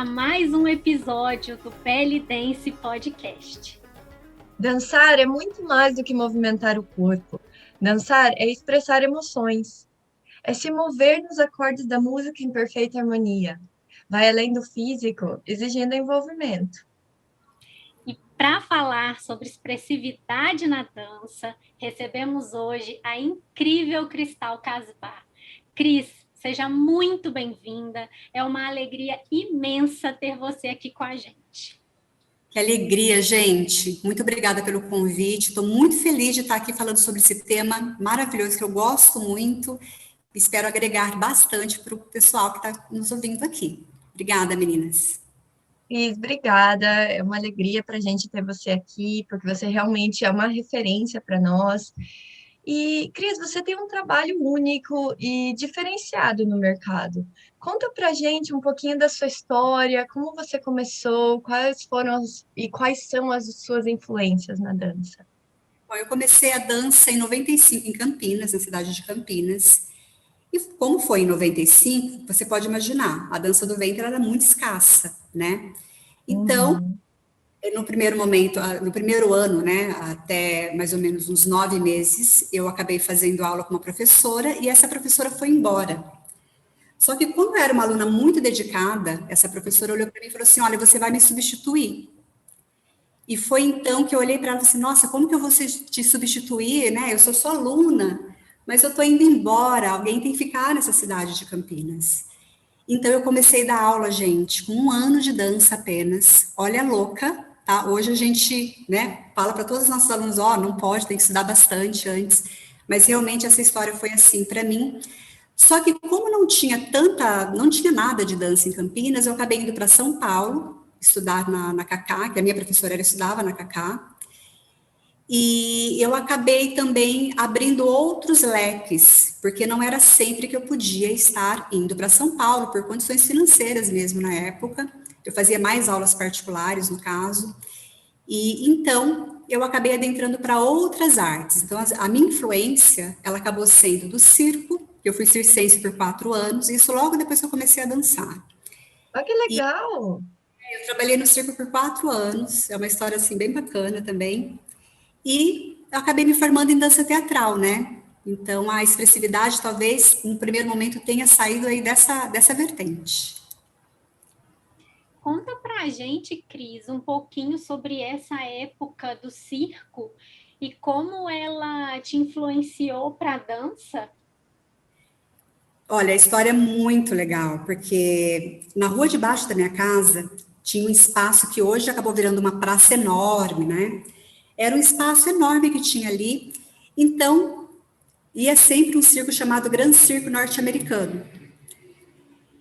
a mais um episódio do Belly Dance Podcast. Dançar é muito mais do que movimentar o corpo. Dançar é expressar emoções. É se mover nos acordes da música em perfeita harmonia. Vai além do físico, exigindo envolvimento. E para falar sobre expressividade na dança, recebemos hoje a incrível Cristal Casbar. Cris, seja muito bem-vinda. É uma alegria imensa ter você aqui com a gente. Que alegria, gente. Muito obrigada pelo convite. Estou muito feliz de estar aqui falando sobre esse tema maravilhoso que eu gosto muito. Espero agregar bastante para o pessoal que está nos ouvindo aqui. Obrigada, meninas. Cris, obrigada. É uma alegria para a gente ter você aqui, porque você realmente é uma referência para nós. E, Cris, você tem um trabalho único e diferenciado no mercado. Conta pra gente um pouquinho da sua história, como você começou, quais são as suas influências na dança. Bom, eu comecei a dança em 95 em Campinas, na cidade de Campinas. E como foi em 95, você pode imaginar, a dança do ventre era muito escassa, né? Então, no primeiro momento, no primeiro ano, né, até mais ou menos uns 9 meses, eu acabei fazendo aula com uma professora e essa professora foi embora. Só que como eu era uma aluna muito dedicada, essa professora olhou para mim e falou assim, olha, você vai me substituir. E foi então que eu olhei para ela e falei assim, nossa, como que eu vou te substituir, né? Eu sou sua aluna, mas eu estou indo embora, alguém tem que ficar nessa cidade de Campinas. Então eu comecei a dar aula, gente, com 1 ano de dança apenas. Olha, louca, tá? Hoje a gente, né, fala para todos os nossos alunos, não pode, tem que estudar bastante antes. Mas realmente essa história foi assim para mim. Só que como não tinha nada de dança em Campinas, eu acabei indo para São Paulo, estudar na Cacá, que a minha professora estudava na Cacá. E eu acabei também abrindo outros leques, porque não era sempre que eu podia estar indo para São Paulo, por condições financeiras mesmo na época. Eu fazia mais aulas particulares, no caso. E então, eu acabei adentrando para outras artes. Então, a minha influência, ela acabou sendo do circo. Eu fui circense por 4 anos, e isso logo depois que eu comecei a dançar. Ah, que legal! Eu trabalhei no circo por 4 anos, é uma história, assim, bem bacana também. E eu acabei me formando em dança teatral, né? Então, a expressividade, talvez, no primeiro momento, tenha saído aí dessa vertente. Conta pra gente, Cris, um pouquinho sobre essa época do circo e como ela te influenciou para a dança. Olha, a história é muito legal, porque na rua de baixo da minha casa tinha um espaço que hoje acabou virando uma praça enorme, né? Era um espaço enorme que tinha ali. Então, ia sempre um circo chamado Gran Circo Norte-Americano.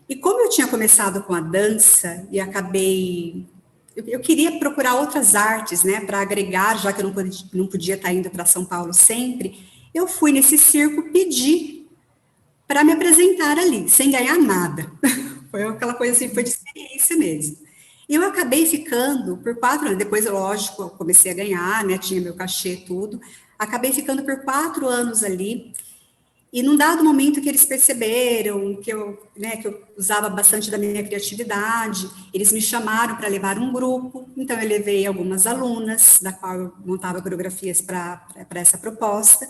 E como eu tinha começado com a dança e acabei... Eu queria procurar outras artes, né, para agregar, já que eu não podia estar indo para São Paulo sempre, eu fui nesse circo pedir para me apresentar ali, sem ganhar nada. Foi aquela coisa assim, foi de experiência mesmo. E eu acabei ficando por 4 anos, depois, lógico, eu comecei a ganhar, né, tinha meu cachê, tudo. Acabei ficando por 4 anos ali, e num dado momento que eles perceberam que eu usava bastante da minha criatividade, eles me chamaram para levar um grupo, então eu levei algumas alunas, da qual eu montava coreografias para essa proposta,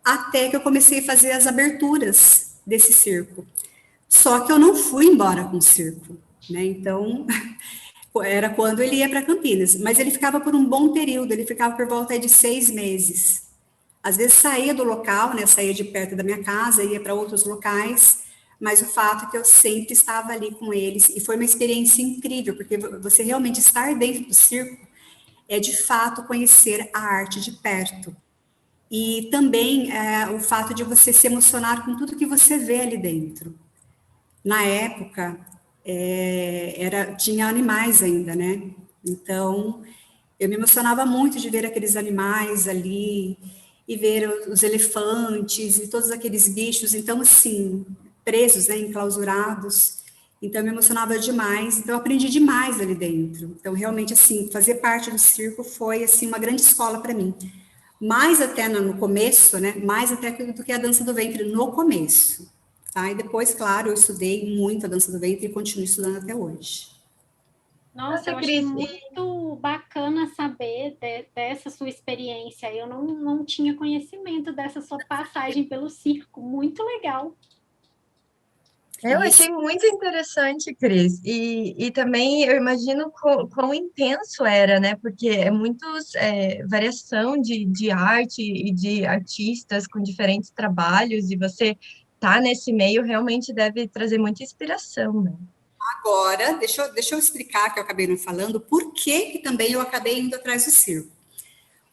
até que eu comecei a fazer as aberturas desse circo. Só que eu não fui embora com o circo, né? Então, era quando ele ia para Campinas, mas ele ficava por um bom período, ele ficava por volta de 6 meses. Às vezes saía do local, né? Saía de perto da minha casa, ia para outros locais, mas o fato é que eu sempre estava ali com eles, e foi uma experiência incrível, porque você realmente estar dentro do circo é, de fato, conhecer a arte de perto. E também o fato de você se emocionar com tudo que você vê ali dentro. Na época, tinha animais ainda, né? Então, eu me emocionava muito de ver aqueles animais ali, e ver os elefantes e todos aqueles bichos, então, assim, presos, né, enclausurados. Então, eu me emocionava demais, então eu aprendi demais ali dentro. Então, realmente, assim, fazer parte do circo foi, assim, uma grande escola para mim. Mais até no começo, né, mais até do que a dança do ventre no começo. Tá? E depois, claro, eu estudei muito a dança do ventre e continuo estudando até hoje. Nossa, eu achei muito bacana saber dessa sua experiência. Eu não tinha conhecimento dessa sua passagem pelo circo. Muito legal. Eu achei muito interessante, Cris. E também eu imagino quão intenso era, né? Porque é muitos variação de arte e de artistas com diferentes trabalhos, e você tá nesse meio realmente deve trazer muita inspiração, né? Agora, deixa eu explicar, que eu acabei não falando, por que também eu acabei indo atrás do circo.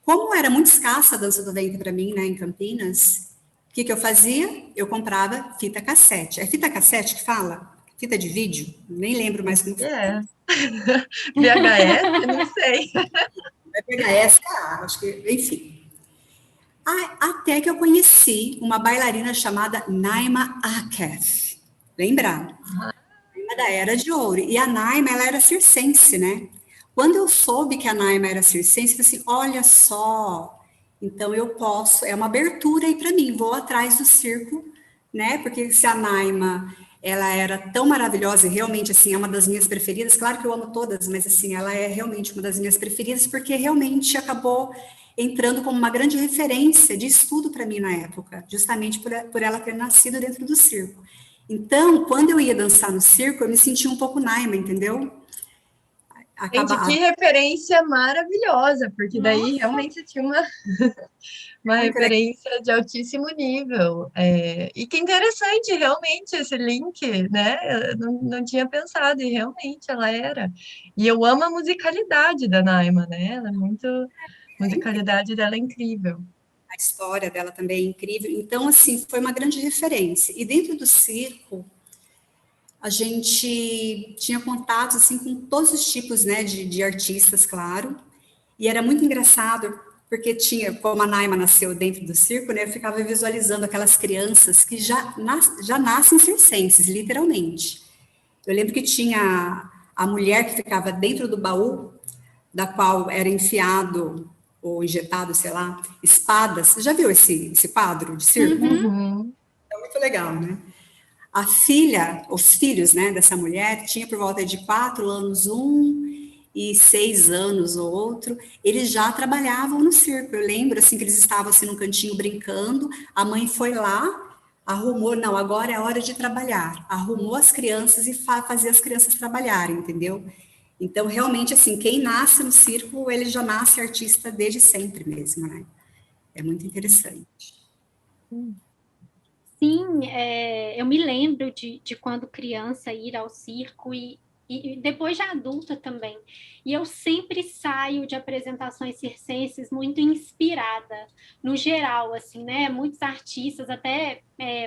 Como era muito escassa a dança do ventre para mim, né, em Campinas, o que eu fazia? Eu comprava fita cassete. É fita cassete que fala? Fita de vídeo? Nem lembro mais como É. VHS? Não sei. é VHS, acho que, enfim. Até que eu conheci uma bailarina chamada Naima Akef. Lembra? Da Era de Ouro. E a Naima, ela era circense, né? Quando eu soube que a Naima era circense, eu falei assim, olha só, então eu posso, é uma abertura aí para mim, vou atrás do circo, né? Porque se a Naima, ela era tão maravilhosa e realmente, assim, é uma das minhas preferidas, claro que eu amo todas, mas, assim, ela é realmente uma das minhas preferidas, porque realmente acabou entrando como uma grande referência de estudo para mim na época, justamente por ela ter nascido dentro do circo. Então, quando eu ia dançar no circo, eu me sentia um pouco Naima, entendeu? Gente, que referência maravilhosa, porque daí Nossa. realmente tinha uma referência de altíssimo nível. E que interessante, realmente, esse link, né? Eu não tinha pensado, e realmente ela era. E eu amo a musicalidade da Naima, né? Ela é muito. A musicalidade dela é incrível. A história dela também é incrível. Então, assim, foi uma grande referência. E dentro do circo, a gente tinha contatos, assim, com todos os tipos, né, de artistas, claro. E era muito engraçado, porque tinha, como a Naima nasceu dentro do circo, né, eu ficava visualizando aquelas crianças que já nascem circenses, literalmente. Eu lembro que tinha a mulher que ficava dentro do baú, da qual era enfiado ou injetado, sei lá, espadas. Você já viu esse quadro de circo? Uhum. É muito legal, né? A filha, os filhos, né, dessa mulher, tinha por volta de 4 anos um e 6 anos o outro, eles já trabalhavam no circo. Eu lembro, assim, que eles estavam, assim, num cantinho brincando, a mãe foi lá, arrumou, não, agora é hora de trabalhar. Arrumou as crianças e fazia as crianças trabalharem, entendeu? Então, realmente, assim, quem nasce no circo, ele já nasce artista desde sempre mesmo, né? É muito interessante. Sim, eu me lembro de quando criança ir ao circo e depois de adulta também. E eu sempre saio de apresentações circenses muito inspirada, no geral, assim, né? Muitos artistas, até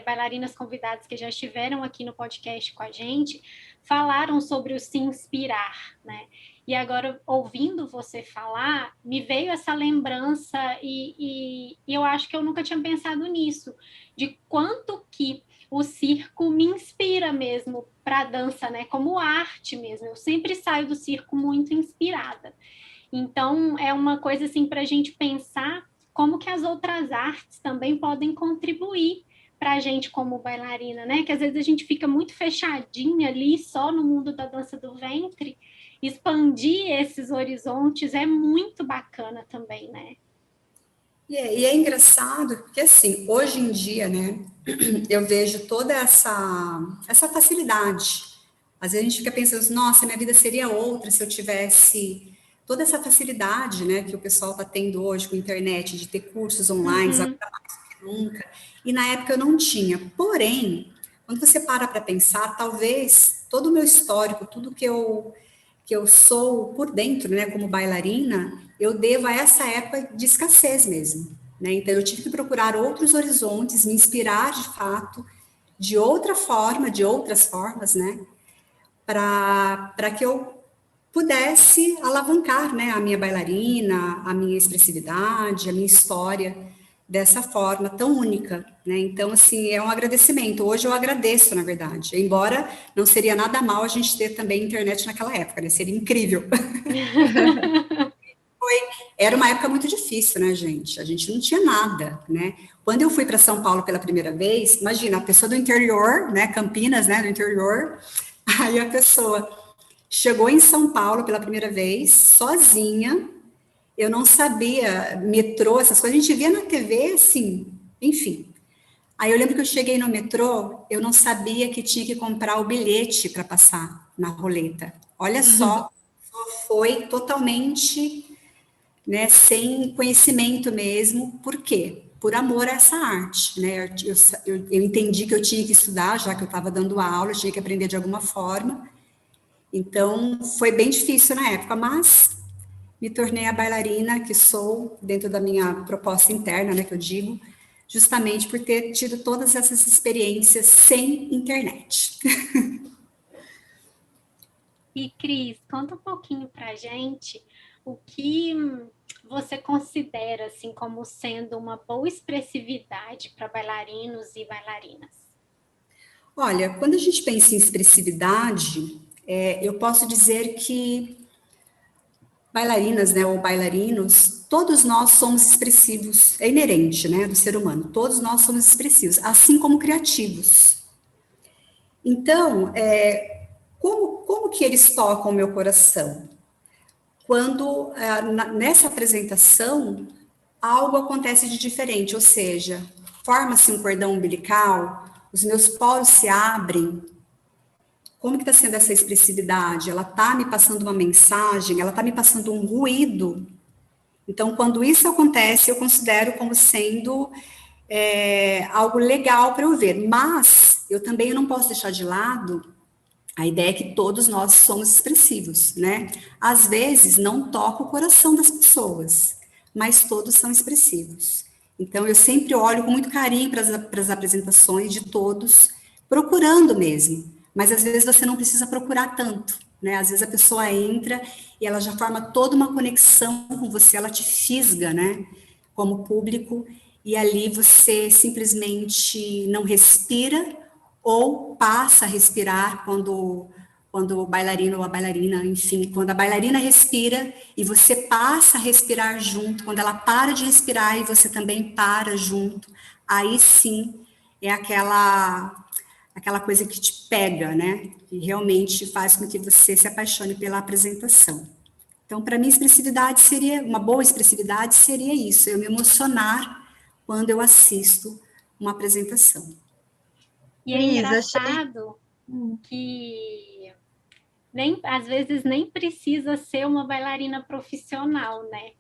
bailarinas convidadas que já estiveram aqui no podcast com a gente, falaram sobre o se inspirar, né? E agora, ouvindo você falar, me veio essa lembrança e eu acho que eu nunca tinha pensado nisso, de quanto que o circo me inspira mesmo para a dança, né? Como arte mesmo. Eu sempre saio do circo muito inspirada. Então, é uma coisa assim para a gente pensar como que as outras artes também podem contribuir para a gente como bailarina, né? Que às vezes a gente fica muito fechadinha ali só no mundo da dança do ventre. Expandir esses horizontes é muito bacana também, né? E é engraçado, porque assim, hoje em dia, né, eu vejo toda essa facilidade. Às vezes a gente fica pensando, nossa, minha vida seria outra se eu tivesse toda essa facilidade, né, que o pessoal está tendo hoje com a internet, de ter cursos online, agora mais do que nunca. E na época eu não tinha. Porém, quando você para pensar, talvez todo o meu histórico, tudo que eu sou por dentro, né, como bailarina, eu devo a essa época de escassez mesmo, né? Então eu tive que procurar outros horizontes, me inspirar de fato de outra forma, de outras formas, né, para que eu pudesse alavancar, né, a minha bailarina, a minha expressividade, a minha história dessa forma tão única, né? Então, assim, é um agradecimento. Hoje eu agradeço, na verdade. Embora não seria nada mal a gente ter também internet naquela época, né? Seria incrível. Era uma época muito difícil, né, gente? A gente não tinha nada, né? Quando eu fui para São Paulo pela primeira vez, imagina, a pessoa do interior, né, Campinas, né, do interior, aí a pessoa chegou em São Paulo pela primeira vez, sozinha. Eu não sabia metrô, essas coisas. A gente via na TV, assim, enfim. Aí eu lembro que eu cheguei no metrô, eu não sabia que tinha que comprar o bilhete para passar na roleta. Olha só, foi totalmente, né, sem conhecimento mesmo. Por quê? Por amor a essa arte, né? Eu entendi que eu tinha que estudar, já que eu estava dando aula, eu tinha que aprender de alguma forma. Então, foi bem difícil na época, mas me tornei a bailarina que sou, dentro da minha proposta interna, né, que eu digo, justamente por ter tido todas essas experiências sem internet. E, Cris, conta um pouquinho pra gente o que você considera, assim, como sendo uma boa expressividade para bailarinos e bailarinas. Olha, quando a gente pensa em expressividade, eu posso dizer que bailarinas, né, ou bailarinos, todos nós somos expressivos, é inerente, né, do ser humano, todos nós somos expressivos, assim como criativos. Então, como que eles tocam o meu coração? Quando, nessa apresentação, algo acontece de diferente, ou seja, forma-se um cordão umbilical, os meus poros se abrem. Como que está sendo essa expressividade? Ela está me passando uma mensagem, ela está me passando um ruído. Então, quando isso acontece, eu considero como sendo algo legal para eu ver. Mas eu também não posso deixar de lado a ideia é que todos nós somos expressivos, né? Às vezes não toca o coração das pessoas, mas todos são expressivos. Então, eu sempre olho com muito carinho para as apresentações de todos, procurando mesmo. Mas às vezes você não precisa procurar tanto, né? Às vezes a pessoa entra e ela já forma toda uma conexão com você, ela te fisga, né? Como público, e ali você simplesmente não respira ou passa a respirar quando o bailarino ou a bailarina, enfim, quando a bailarina respira e você passa a respirar junto, quando ela para de respirar e você também para junto, aí sim é aquela coisa que te pega, né? Que realmente faz com que você se apaixone pela apresentação. Então, para mim, expressividade seria, uma boa expressividade seria isso, eu me emocionar quando eu assisto uma apresentação. E é engraçado que às vezes nem precisa ser uma bailarina profissional, né?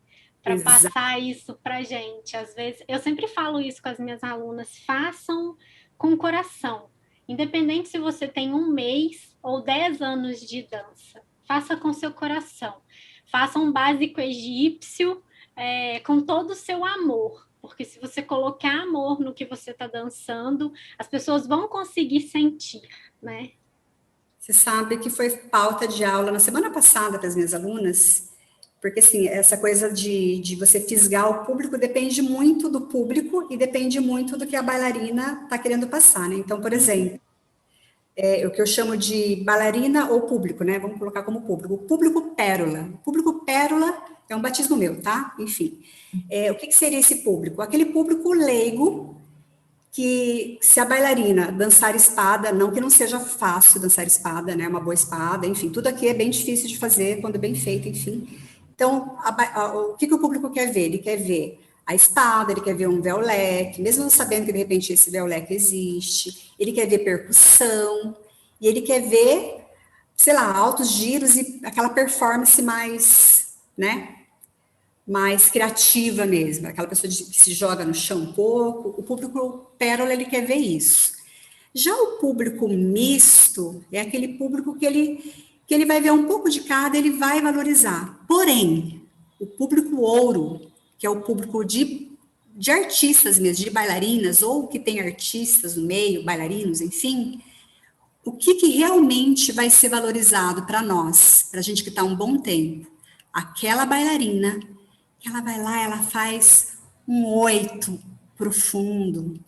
Para passar isso para gente. Às vezes, eu sempre falo isso com as minhas alunas, façam com o coração. Independente se você tem 1 mês ou 10 anos de dança, faça com seu coração. Faça um básico egípcio com todo o seu amor. Porque se você colocar amor no que você está dançando, as pessoas vão conseguir sentir, né? Você sabe que foi pauta de aula na semana passada para as minhas alunas, porque assim, essa coisa de você fisgar o público depende muito do público e depende muito do que a bailarina está querendo passar, né? Então, por exemplo, o que eu chamo de bailarina ou público, né? Vamos colocar como público. O público pérola. O público pérola é um batismo meu, tá? Enfim. O que seria esse público? Aquele público leigo que, se a bailarina dançar espada, não que não seja fácil dançar espada, né? Uma boa espada, enfim, tudo aqui é bem difícil de fazer quando bem feito, enfim. Então, o que o público quer ver? Ele quer ver a espada, ele quer ver um véu-leque, mesmo não sabendo que de repente esse véu-leque existe, ele quer ver percussão, e ele quer ver, sei lá, altos giros e aquela performance mais, né, mais criativa mesmo, aquela pessoa que se joga no chão um pouco. O público pérola, ele quer ver isso. Já o público misto é aquele público que ele vai ver um pouco de cada, ele vai valorizar. Porém, o público ouro, que é o público de artistas mesmo, de bailarinas, ou que tem artistas no meio, bailarinos, enfim, o que realmente vai ser valorizado para nós, para a gente que está um bom tempo? Aquela bailarina, que ela vai lá, ela faz um 8 profundo,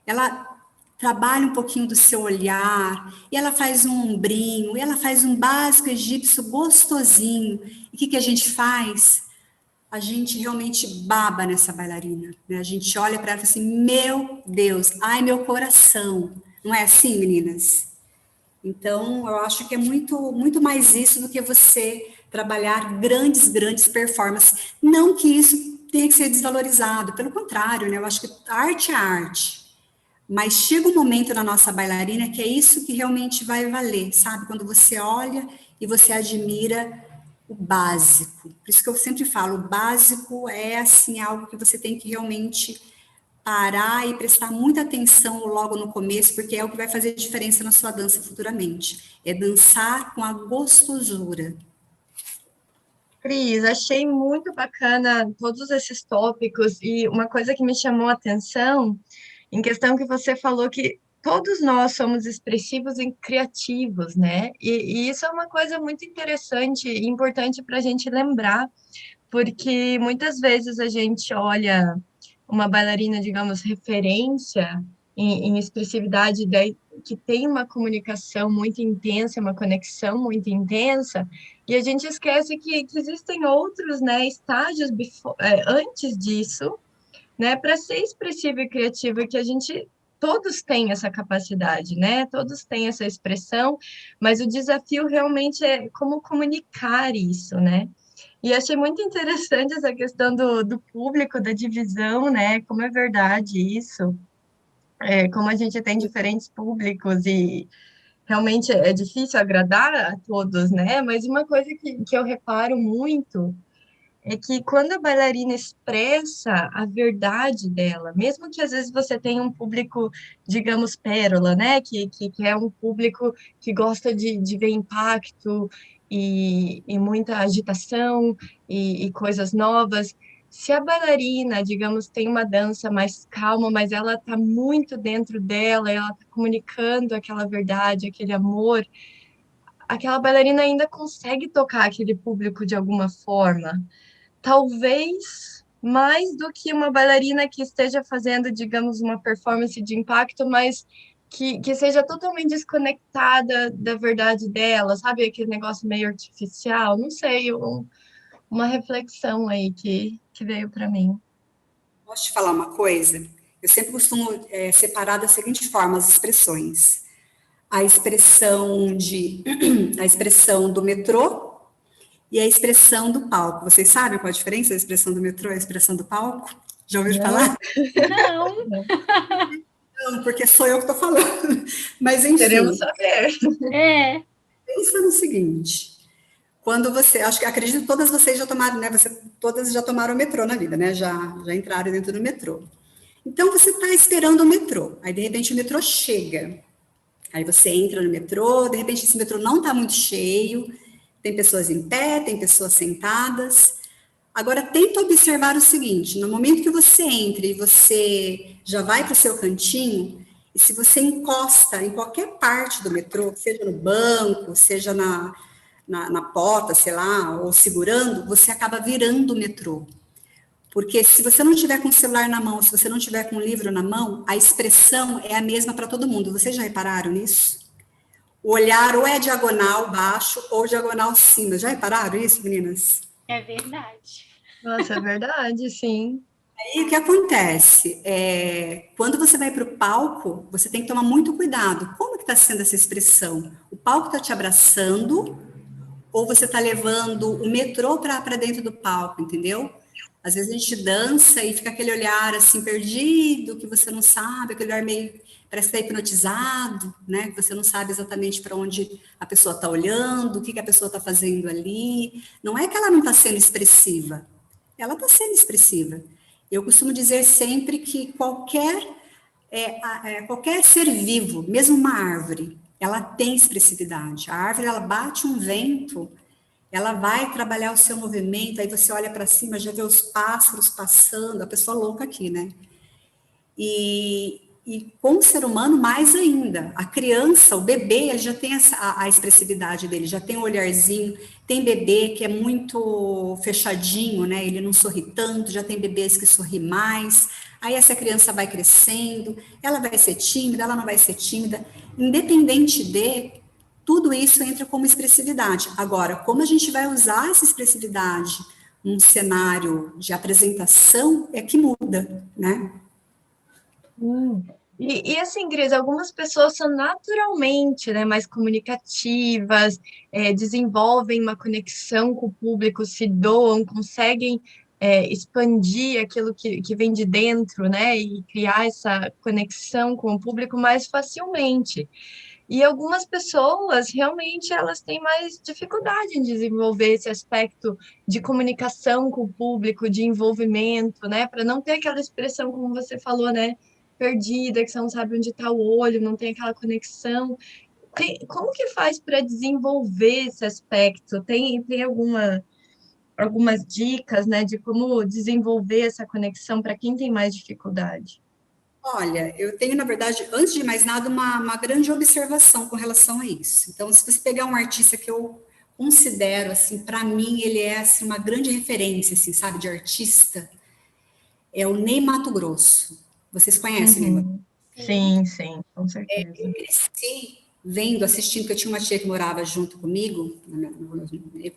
ela trabalha um pouquinho do seu olhar, e ela faz um ombrinho, e ela faz um básico egípcio gostosinho. E o que a gente faz? A gente realmente baba nessa bailarina, né? A gente olha para ela e fala assim, meu Deus, ai meu coração. Não é assim, meninas? Então, eu acho que é muito, muito mais isso do que você trabalhar grandes performances. Não que isso tenha que ser desvalorizado, pelo contrário, né? Eu acho que arte é arte. Mas chega um momento na nossa bailarina que é isso que realmente vai valer, sabe? Quando você olha e você admira o básico. Por isso que eu sempre falo, o básico é, assim, algo que você tem que realmente parar e prestar muita atenção logo no começo, porque é o que vai fazer diferença na sua dança futuramente. É dançar com a gostosura. Cris, achei muito bacana todos esses tópicos e uma coisa que me chamou a atenção, em questão que você falou que todos nós somos expressivos e criativos, né? E isso é uma coisa muito interessante e importante para a gente lembrar, porque muitas vezes a gente olha uma bailarina, digamos, referência em expressividade, que tem uma comunicação muito intensa, uma conexão muito intensa, e a gente esquece que existem outros, né, estágios antes disso, né, para ser expressivo e criativo, que a gente todos têm essa capacidade, né? Todos têm essa expressão, mas o desafio realmente é como comunicar isso, né? E achei muito interessante essa questão do público, da divisão, né? Como é verdade isso, como a gente tem diferentes públicos e realmente é difícil agradar a todos, né? Mas uma coisa que eu reparo muito é que quando a bailarina expressa a verdade dela, mesmo que às vezes você tenha um público, digamos, pérola, né? Que é um público que gosta de ver impacto e muita agitação e coisas novas. Se a bailarina, digamos, tem uma dança mais calma, mas ela está muito dentro dela, ela está comunicando aquela verdade, aquele amor, aquela bailarina ainda consegue tocar aquele público de alguma forma. Talvez mais do que uma bailarina que esteja fazendo, digamos, uma performance de impacto, mas que seja totalmente desconectada da verdade dela, sabe? Aquele negócio meio artificial, não sei, uma reflexão aí que veio para mim. Posso te falar uma coisa? Eu sempre costumo separar da seguinte forma as expressões. A expressão a expressão do metrô e a expressão do palco. Vocês sabem qual a diferença da expressão do metrô e a expressão do palco? Já ouviram falar? Não. Não, porque sou eu que estou falando. Mas, enfim. Queremos saber. Pensa no seguinte. Quando você, acho que acredito que todas vocês já tomaram, né? Todas já tomaram o metrô na vida, né? Já entraram dentro do metrô. Então, você está esperando o metrô. Aí, de repente, o metrô chega. Aí você entra no metrô, de repente esse metrô não está muito cheio, tem pessoas em pé, tem pessoas sentadas. Agora, tenta observar o seguinte, no momento que você entra e você já vai para o seu cantinho, e se você encosta em qualquer parte do metrô, seja no banco, seja na porta, sei lá, ou segurando, você acaba virando o metrô. Porque se você não tiver com o celular na mão, se você não tiver com o livro na mão, a expressão é a mesma para todo mundo. Vocês já repararam nisso? O olhar ou é diagonal baixo ou diagonal cima. Já repararam isso, meninas? É verdade. Nossa, é verdade, sim. Aí o que acontece? Quando você vai para o palco, você tem que tomar muito cuidado. Como que está sendo essa expressão? O palco está te abraçando ou você está levando o metrô para dentro do palco, entendeu? Às vezes a gente dança e fica aquele olhar assim perdido, que você não sabe, aquele olhar meio, parece que está hipnotizado, né? Que você não sabe exatamente para onde a pessoa está olhando, o que a pessoa está fazendo ali. Não é que ela não está sendo expressiva, ela está sendo expressiva. Eu costumo dizer sempre que qualquer ser vivo, mesmo uma árvore, ela tem expressividade. A árvore, ela bate um vento, ela vai trabalhar o seu movimento, aí você olha para cima, já vê os pássaros passando, a pessoa louca aqui, né? E com o ser humano, mais ainda. A criança, o bebê, ele já tem a expressividade dele, já tem um olharzinho. Tem bebê que é muito fechadinho, né? Ele não sorri tanto, já tem bebês que sorri mais. Aí essa criança vai crescendo, ela vai ser tímida, ela não vai ser tímida. Independente tudo isso entra como expressividade. Agora, como a gente vai usar essa expressividade num cenário de apresentação, é que muda, né? E assim, Gris, algumas pessoas são naturalmente, né, mais comunicativas, desenvolvem uma conexão com o público, se doam, conseguem expandir aquilo que vem de dentro, né, e criar essa conexão com o público mais facilmente. E algumas pessoas realmente elas têm mais dificuldade em desenvolver esse aspecto de comunicação com o público, de envolvimento, né? Para não ter aquela expressão, como você falou, né? Perdida, que você não sabe onde está o olho, não tem aquela conexão. Como que faz para desenvolver esse aspecto? Tem algumas dicas, né, de como desenvolver essa conexão para quem tem mais dificuldade? Olha, eu tenho, na verdade, antes de mais nada, uma grande observação com relação a isso. Então, se você pegar um artista que eu considero, assim, para mim, ele é, assim, uma grande referência, assim, sabe, de artista, é o Ney Matogrosso. Vocês conhecem o Ney Matogrosso? Uhum. Sim, sim, com certeza. Eu cresci vendo, assistindo, porque eu tinha uma tia que morava junto comigo,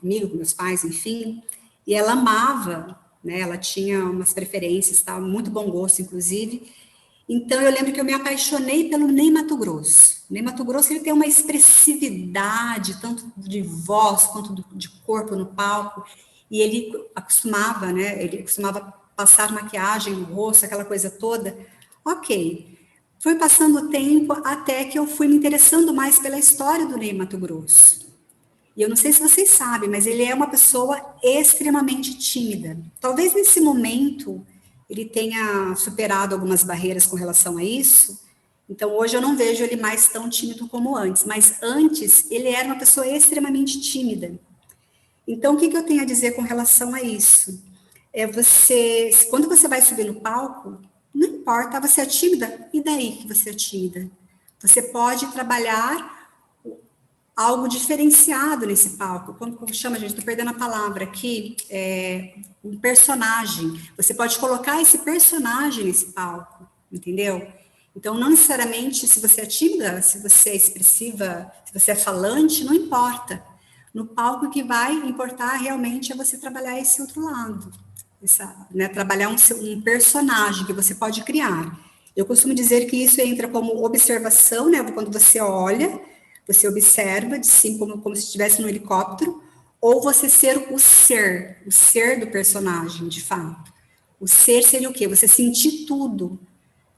com meus pais, enfim, e ela amava, né, ela tinha umas preferências, tal, muito bom gosto, inclusive. Então, eu lembro que eu me apaixonei pelo Ney Matogrosso. O Ney Matogrosso, ele tem uma expressividade, tanto de voz quanto de corpo no palco, e ele costumava passar maquiagem no rosto, aquela coisa toda. Ok. Foi passando o tempo até que eu fui me interessando mais pela história do Ney Matogrosso. E eu não sei se vocês sabem, mas ele é uma pessoa extremamente tímida. Talvez nesse momento ele tenha superado algumas barreiras com relação a isso. Então hoje eu não vejo ele mais tão tímido como antes, mas antes ele era uma pessoa extremamente tímida. Então o que eu tenho a dizer com relação a isso? Quando você vai subir no palco, não importa, você é tímida, e daí que você é tímida? Você pode trabalhar algo diferenciado nesse palco. Como chama, gente? Estou perdendo a palavra aqui. Um personagem. Você pode colocar esse personagem nesse palco, entendeu? Então, não necessariamente se você é tímida, se você é expressiva, se você é falante, não importa. No palco, o que vai importar realmente é você trabalhar esse outro lado. Trabalhar um personagem que você pode criar. Eu costumo dizer que isso entra como observação, né? Quando você olha, você observa de cima como se estivesse no helicóptero, ou você ser o ser do personagem, de fato. O ser seria o quê? Você sentir tudo.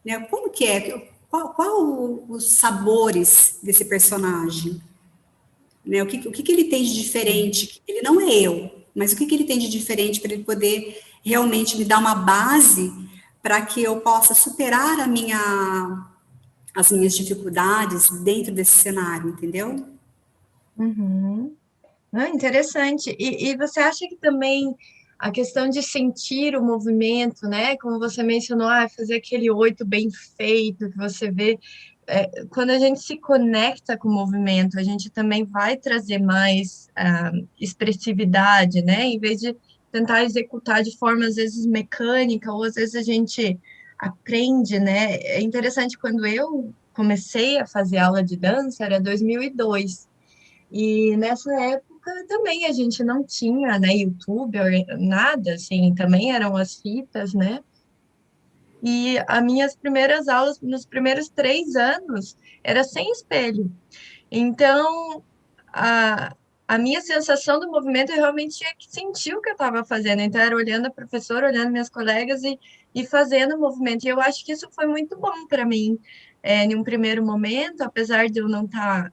Né? Como que é? Qual os sabores desse personagem? Né? O que ele tem de diferente? Ele não é eu, mas o que ele tem de diferente para ele poder realmente me dar uma base para que eu possa superar as minhas dificuldades dentro desse cenário, entendeu? Uhum. Ah, interessante. E você acha que também a questão de sentir o movimento, né? Como você mencionou, fazer aquele oito bem feito que você vê, quando a gente se conecta com o movimento, a gente também vai trazer mais expressividade, né? Em vez de tentar executar de forma, às vezes, mecânica, ou às vezes a gente aprende, né? É interessante, quando eu comecei a fazer aula de dança, era 2002. E nessa época também a gente não tinha, né, YouTube, nada, assim, também eram as fitas, né? E as minhas primeiras aulas, nos primeiros 3 anos, era sem espelho. Então, a, a minha sensação do movimento, eu realmente tinha que sentir o que eu estava fazendo. Então, era olhando a professora, olhando minhas colegas e fazendo o movimento. E eu acho que isso foi muito bom para mim, em um primeiro momento, apesar de eu não estar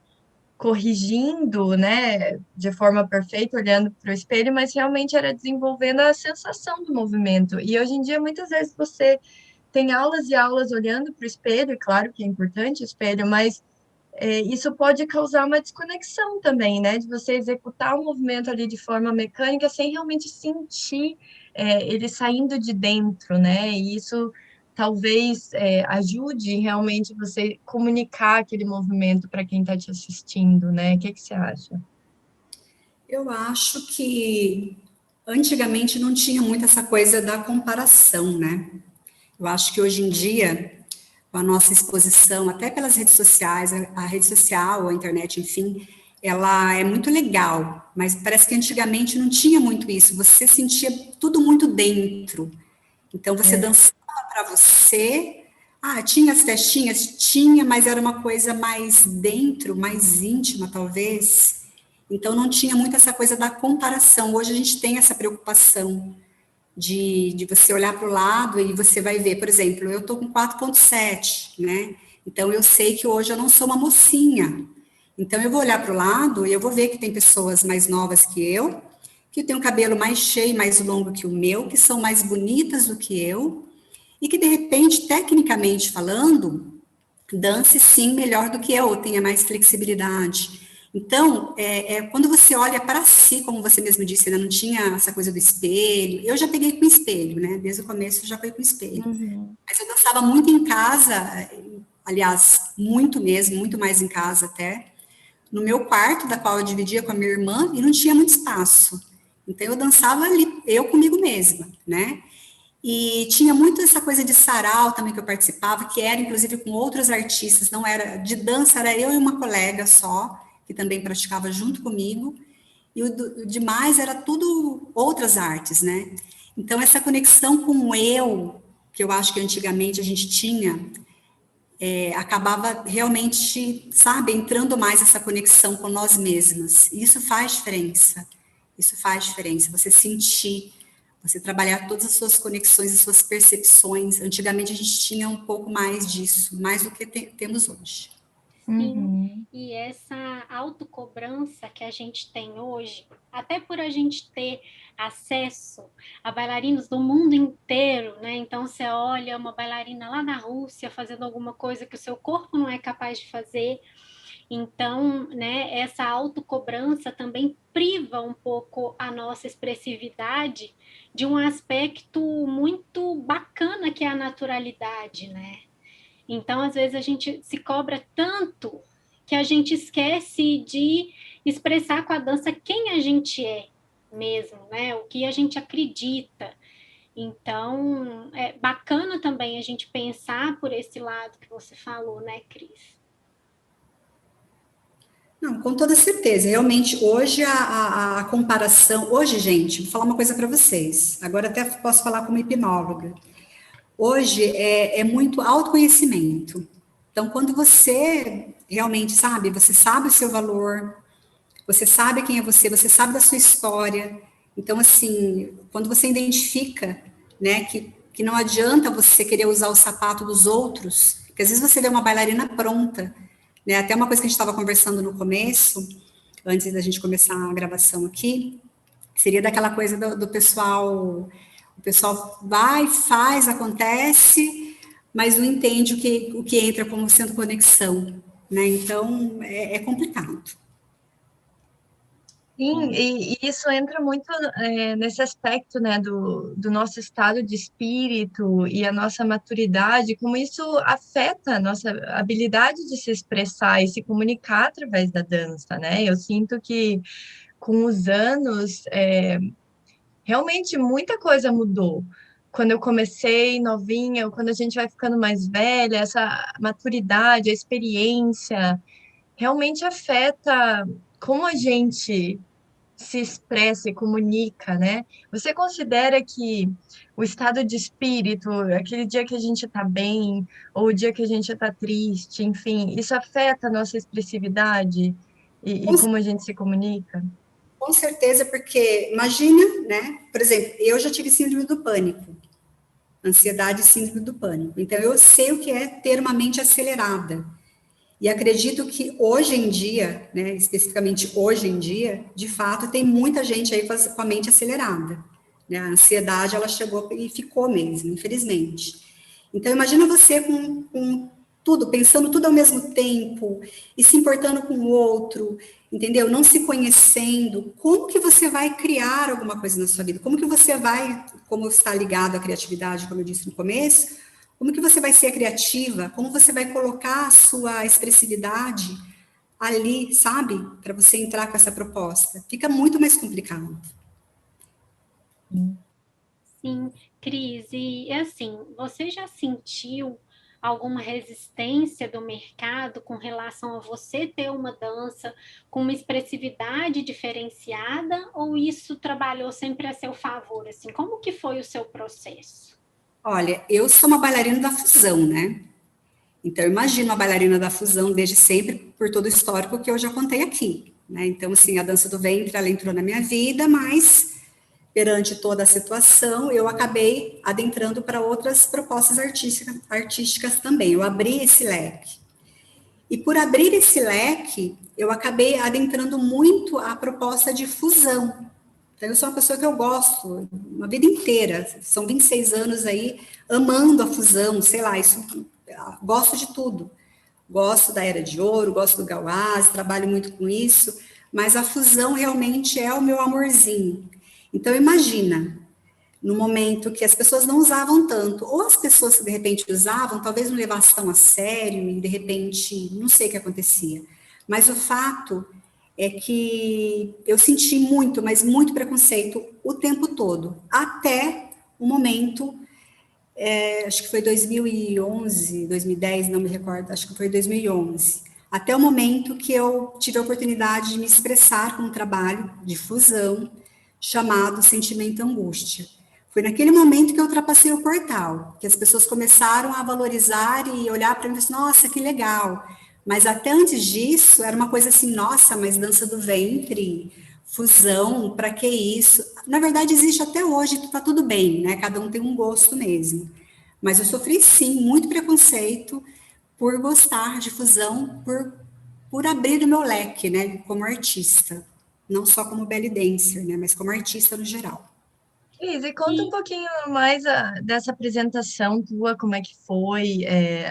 corrigindo, né, de forma perfeita, olhando para o espelho, mas realmente era desenvolvendo a sensação do movimento. E hoje em dia, muitas vezes você tem aulas e aulas olhando para o espelho, e claro que é importante o espelho, mas isso pode causar uma desconexão também, né, de você executar o movimento ali de forma mecânica sem realmente sentir ele saindo de dentro, né, e isso talvez ajude realmente você comunicar aquele movimento para quem está te assistindo, né? O que você acha? Eu acho que antigamente não tinha muito essa coisa da comparação, né? Eu acho que hoje em dia, com a nossa exposição, até pelas redes sociais, a rede social, a internet, enfim, ela é muito legal, mas parece que antigamente não tinha muito isso, você sentia tudo muito dentro. Então você É. dançava para você, Ah, tinha as festinhas? Tinha, mas era uma coisa mais dentro, mais íntima, talvez. Então, não tinha muito essa coisa da comparação. Hoje a gente tem essa preocupação de você olhar para o lado e você vai ver, por exemplo, eu estou com 4,7, né? Então, eu sei que hoje eu não sou uma mocinha. Então, eu vou olhar para o lado e eu vou ver que tem pessoas mais novas que têm um cabelo mais cheio, mais longo que o meu, que são mais bonitas do que eu, e que, de repente, tecnicamente falando, dance sim melhor do que eu, tenha mais flexibilidade. Então, quando você olha para si, como você mesmo disse, ainda não tinha essa coisa do espelho. Eu já peguei com espelho, né? Desde o começo eu já fui com espelho. Uhum. Mas eu dançava muito em casa, aliás, muito mesmo, muito mais em casa até, no meu quarto, da qual eu dividia com a minha irmã, e não tinha muito espaço. Então, eu dançava ali, eu comigo mesma, né? E tinha muito essa coisa de sarau também que eu participava, que era inclusive com outros artistas, não era de dança, era eu e uma colega só, que também praticava junto comigo, e o demais era tudo outras artes, né? Então, essa conexão com o eu, que eu acho que antigamente a gente tinha, acabava realmente, sabe, entrando mais essa conexão com nós mesmas. E isso faz diferença. Isso faz diferença. Você sentir, você trabalhar todas as suas conexões e suas percepções. Antigamente a gente tinha um pouco mais disso, mais do que temos hoje. Sim, Uhum. e essa autocobrança que a gente tem hoje, até por a gente ter acesso a bailarinos do mundo inteiro, né? Então você olha uma bailarina lá na Rússia fazendo alguma coisa que o seu corpo não é capaz de fazer. Então, né, essa autocobrança também priva um pouco a nossa expressividade de um aspecto muito bacana que é a naturalidade, né? Então, às vezes, a gente se cobra tanto que a gente esquece de expressar com a dança quem a gente é mesmo, né? O que a gente acredita. Então, é bacana também a gente pensar por esse lado que você falou, né, Cris? Não, com toda certeza. Realmente, hoje a comparação. Hoje, gente, vou falar uma coisa para vocês. Agora até posso falar como hipnóloga. Hoje é muito autoconhecimento. Então, quando você realmente sabe, você sabe o seu valor, você sabe quem é você sabe da sua história. Então, assim, quando você identifica, né, que não adianta você querer usar o sapato dos outros, porque às vezes você vê uma bailarina pronta, né? Até uma coisa que a gente estava conversando no começo, antes da gente começar a gravação aqui, seria daquela coisa do pessoal, o pessoal vai, faz, acontece, mas não entende o que entra como sendo conexão, né? Então, é complicado. Sim, e isso entra muito nesse aspecto, né, do nosso estado de espírito e a nossa maturidade, como isso afeta a nossa habilidade de se expressar e se comunicar através da dança, né? Eu sinto que com os anos, realmente muita coisa mudou. Quando eu comecei novinha, ou quando a gente vai ficando mais velha, essa maturidade, a experiência, realmente afeta como a gente se expressa e comunica, né? Você considera que o estado de espírito, aquele dia que a gente está bem, ou o dia que a gente está triste, enfim, isso afeta a nossa expressividade e como a gente se comunica? Com certeza, porque imagina, né? Por exemplo, eu já tive síndrome do pânico, ansiedade e síndrome do pânico. Então, eu sei o que é ter uma mente acelerada. E acredito que hoje em dia, né, especificamente hoje em dia, de fato, tem muita gente aí com a mente acelerada. Né? A ansiedade, ela chegou e ficou mesmo, infelizmente. Então, imagina você com tudo, pensando tudo ao mesmo tempo, e se importando com o outro, entendeu? Não se conhecendo. Como que você vai criar alguma coisa na sua vida? Como que você vai, como está ligado à criatividade, como eu disse no começo, como que você vai ser criativa? Como você vai colocar a sua expressividade ali, sabe? Para você entrar com essa proposta. Fica muito mais complicado. Sim, Cris, e assim, você já sentiu alguma resistência do mercado com relação a você ter uma dança com uma expressividade diferenciada, ou isso trabalhou sempre a seu favor? Assim, como que foi o seu processo? Olha, eu sou uma bailarina da fusão, né? Então, eu imagino a bailarina da fusão desde sempre, por todo o histórico que eu já contei aqui, né? Então, assim, a dança do ventre, ela entrou na minha vida, mas perante toda a situação, eu acabei adentrando para outras propostas artísticas também. Eu abri esse leque. E por abrir esse leque, eu acabei adentrando muito a proposta de fusão. Então, eu sou uma pessoa que eu gosto, uma vida inteira, são 26 anos aí, amando a fusão, sei lá, isso, gosto de tudo. Gosto da Era de Ouro, gosto do Gauás, trabalho muito com isso, mas a fusão realmente é o meu amorzinho. Então, imagina, no momento que as pessoas não usavam tanto, ou as pessoas que de repente usavam, talvez não levassem tão a sério, e de repente, não sei o que acontecia. Mas o fato é que eu senti muito, mas muito preconceito o tempo todo, até o momento, acho que foi 2011, 2010, não me recordo, acho que foi 2011, até o momento que eu tive a oportunidade de me expressar com um trabalho de fusão chamado Sentimento Angústia. Foi naquele momento que eu ultrapassei o portal, que as pessoas começaram a valorizar e olhar para mim e dizer, nossa, que legal. Mas até antes disso, era uma coisa assim, nossa, mas dança do ventre, fusão, para que isso? Na verdade, existe até hoje, que tá tudo bem, né? Cada um tem um gosto mesmo. Mas eu sofri, sim, muito preconceito por gostar de fusão, por abrir o meu leque, né, como artista. Não só como belly dancer, né, mas como artista no geral. Cris, e conta um pouquinho mais dessa apresentação tua, como é que foi,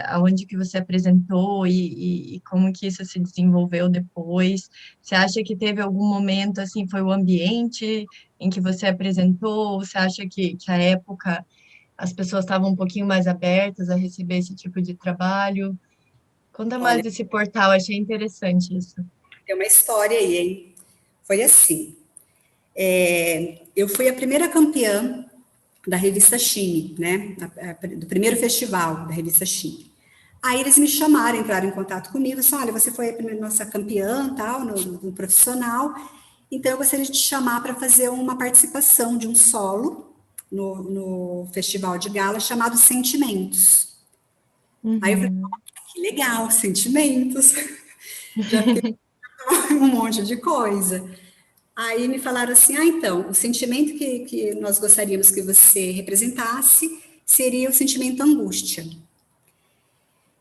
aonde que você apresentou e como que isso se desenvolveu depois. Você acha que teve algum momento, assim, foi o ambiente em que você apresentou? Você acha que a época as pessoas estavam um pouquinho mais abertas a receber esse tipo de trabalho? Conta mais Olha, desse portal, achei interessante isso. tem uma história aí, hein? Foi assim, eu fui a primeira campeã da revista Chine, né? Do primeiro festival da revista Chine. Aí eles me chamaram, entraram em contato comigo, disse, olha, você foi a primeira nossa campeã, tal, no profissional, então eu gostaria de te chamar para fazer uma participação de um solo no festival de gala chamado Sentimentos. Aí eu falei, Uhum. que legal, Sentimentos. Já tem um monte de coisa. Aí me falaram assim, então, o sentimento que nós gostaríamos que você representasse seria o sentimento angústia.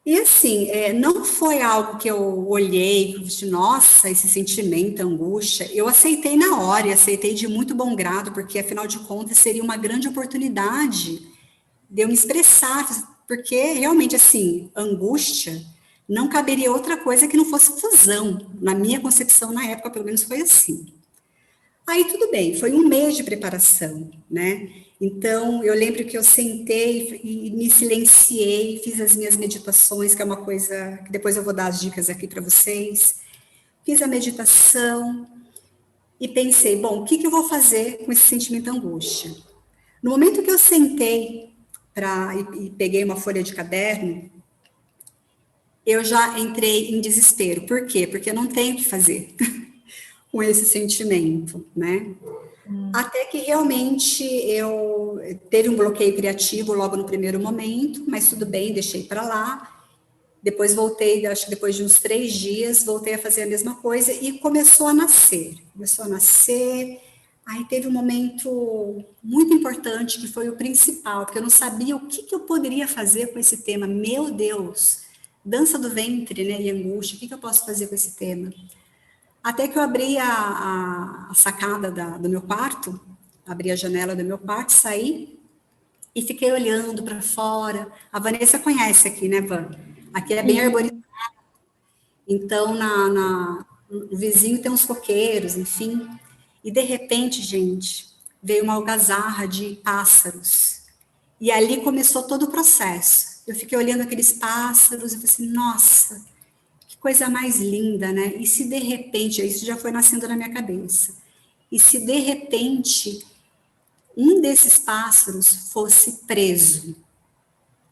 E assim, não foi algo que eu olhei e disse, nossa, esse sentimento, angústia. Eu aceitei na hora e aceitei de muito bom grado, porque afinal de contas seria uma grande oportunidade de eu me expressar, porque realmente assim, angústia não caberia outra coisa que não fosse fusão. Na minha concepção, na época, pelo menos foi assim. Aí tudo bem, foi um mês de preparação, né? Então, eu lembro que eu sentei e me silenciei, fiz as minhas meditações, que é uma coisa que depois eu vou dar as dicas aqui para vocês. Fiz a meditação e pensei, bom, o que eu vou fazer com esse sentimento de angústia? No momento que eu sentei e peguei uma folha de caderno, eu já entrei em desespero. Por quê? Porque eu não tenho o que fazer com esse sentimento, né? Até que realmente eu teve um bloqueio criativo logo no primeiro momento, mas tudo bem, deixei para lá. Depois voltei, acho que depois de uns 3 dias, voltei a fazer a mesma coisa e começou a nascer. Começou a nascer. Aí teve um momento muito importante, que foi o principal, porque eu não sabia o que eu poderia fazer com esse tema. Meu Deus, dança do ventre, né, e angústia, o que eu posso fazer com esse tema? Até que eu abri a sacada do meu quarto, abri a janela do meu quarto, saí e fiquei olhando para fora. A Vanessa conhece aqui, né, Van? Aqui é bem arborizado. Então, no vizinho tem uns coqueiros, enfim. E, de repente, gente, veio uma algazarra de pássaros. E ali começou todo o processo. Eu fiquei olhando aqueles pássaros e falei assim, nossa, que coisa mais linda, né? E se de repente, isso já foi nascendo na minha cabeça, e se de repente um desses pássaros fosse preso,